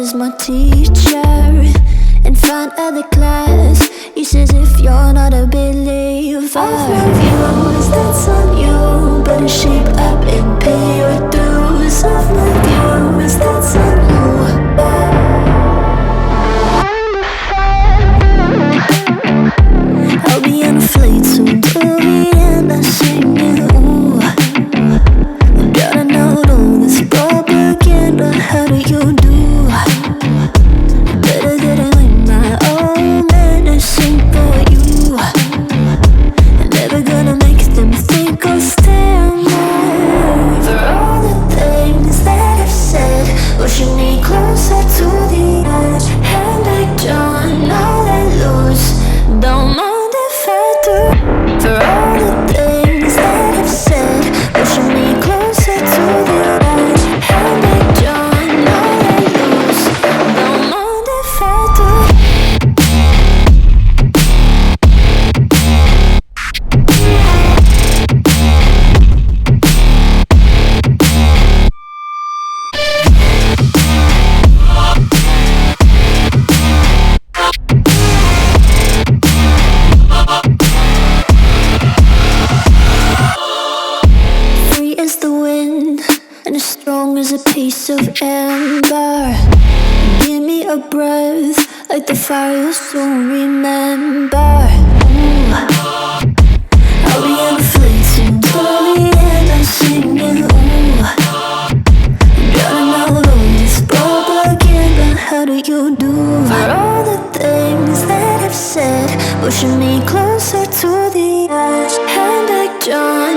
is my teacher. In front of the class, he says if you're not a believer, I've my views, that's on you. Better shape up and pay your dues. I've my views, that's on you. I'll be on a flight soon to Vienna singing, ooh. Gotta know all this propaganda, how do you do? Better get away my own medicine for you. Never gonna make them think I'll stand there. For all the things that I've said, pushing me closer to the edge. And I don't know that lose, don't mind if I do. For all the things that I've said, pushing me closer to the edge. And I don't know that lose, don't mind if I do. Free as the wind and as strong as a piece of amber. Give me a breath like the fire you'll soon remember. Ooh. I'll be on a flight soon to Vienna singing, ooh. Gotta know all this propaganda, how do you do? For all the things that I've said, pushing me closer to the edge. And I don't